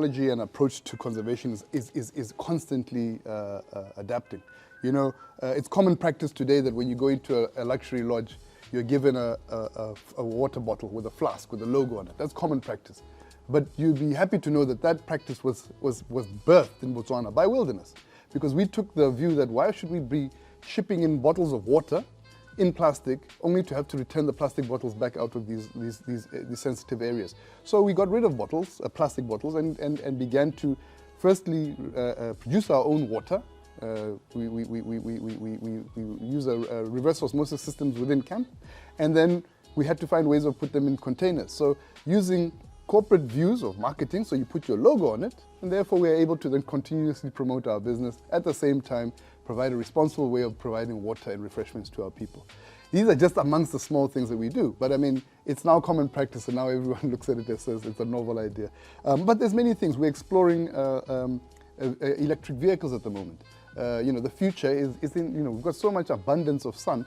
technology and approach to conservation is constantly adapting. You know, it's common practice today that when you go into a luxury lodge, you're given a water bottle with a flask with a logo on it. That's common practice. But you'd be happy to know that that practice was birthed in Botswana by wilderness, because we took the view that why should we be shipping in bottles of water in plastic only to have to return the plastic bottles back out of these sensitive areas. So we got rid of bottles, plastic bottles, and began to firstly produce our own water. We use a reverse osmosis systems within camp, and then we had to find ways of put them in containers. So using corporate views of marketing, so you put your logo on it, and therefore we are able to then continuously promote our business, at the same time provide a responsible way of providing water and refreshments to our people. These are just amongst the small things that we do, but I mean, it's now common practice, and now everyone looks at it and says it's a novel idea. But there's many things. We're exploring electric vehicles at the moment. You know, the future is in, you know, we've got so much abundance of sun.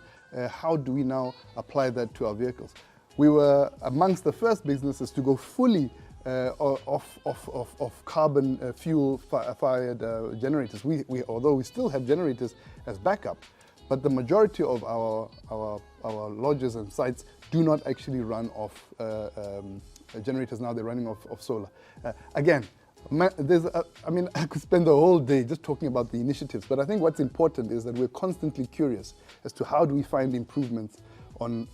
How do we now apply that to our vehicles? We were amongst the first businesses to go fully off carbon fuel-fired generators. Although we still have generators as backup, but the majority of our lodges and sites do not actually run off generators now. They're running off solar. Again, I mean, I could spend the whole day just talking about the initiatives, but I think what's important is that we're constantly curious as to how do we find improvements on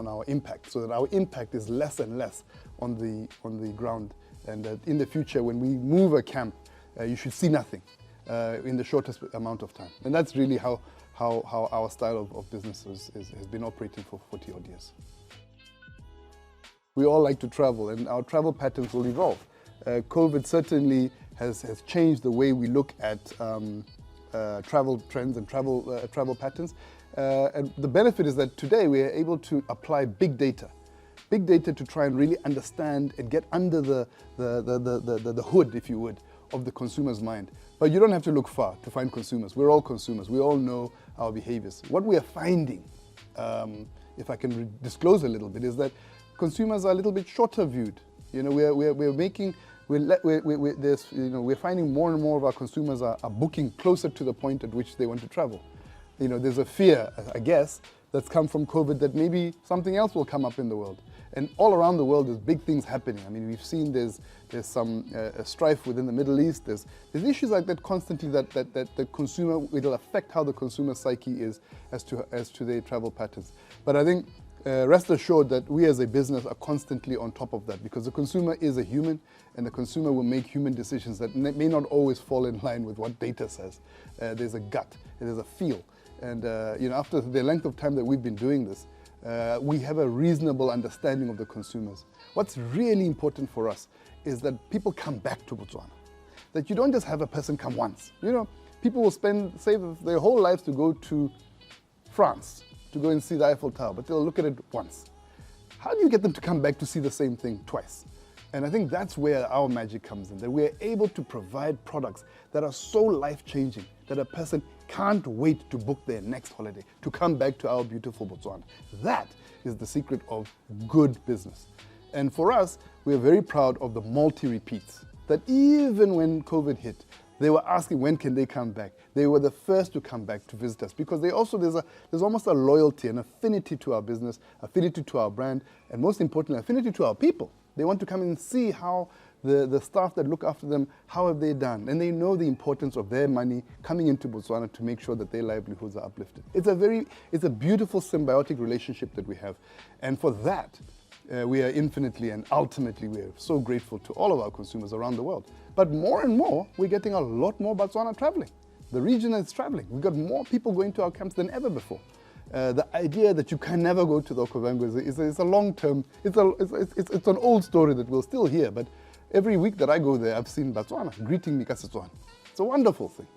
our impact, so that our impact is less and less on the ground, and that in the future when we move a camp, you should see nothing in the shortest amount of time. And that's really how our style of business has been operating for 40 odd years. We all like to travel, and our travel patterns will evolve. COVID certainly has changed the way we look at travel trends and travel patterns. And the benefit is that today we are able to apply big data to try and really understand and get under the hood, if you would, of the consumer's mind. But you don't have to look far to find consumers. We're all consumers. We all know our behaviors. What we are finding, if I can disclose a little bit, is that consumers are a little bit shorter viewed. You know, we're finding more and more of our consumers are booking closer to the point at which they want to travel. You know, there's a fear, I guess, that's come from COVID that maybe something else will come up in the world. And all around the world, there's big things happening. I mean, we've seen there's some strife within the Middle East. There's issues like that constantly that the consumer, it'll affect how the consumer psyche is as to their travel patterns. But I think rest assured that we as a business are constantly on top of that, because the consumer is a human, and the consumer will make human decisions that may not always fall in line with what data says. There's a gut, there's a feel. And you know, after the length of time that we've been doing this, we have a reasonable understanding of the consumers. What's really important for us is that people come back to Botswana. That you don't just have a person come once. You know, people will save their whole lives to go to France, to go and see the Eiffel Tower, but they'll look at it once. How do you get them to come back to see the same thing twice? And I think that's where our magic comes in, that we're able to provide products that are so life-changing that a person can't wait to book their next holiday, to come back to our beautiful Botswana. That is the secret of good business. And for us, we're very proud of the multi-repeats, that even when COVID hit, they were asking when can they come back. They were the first to come back to visit us, because there's almost a loyalty, an affinity to our business, affinity to our brand, and most importantly, affinity to our people. They want to come and see how the staff that look after them, how have they done? And they know the importance of their money coming into Botswana to make sure that their livelihoods are uplifted. It's a beautiful symbiotic relationship that we have. And for that, we are infinitely and ultimately, we are so grateful to all of our consumers around the world. But more and more, we're getting a lot more Botswana traveling. The region is traveling. We've got more people going to our camps than ever before. The idea that you can never go to the Okavango is a long-term, it's an old story that we'll still hear, but every week that I go there, I've seen Botswana greeting me ka Setswana. It's a wonderful thing.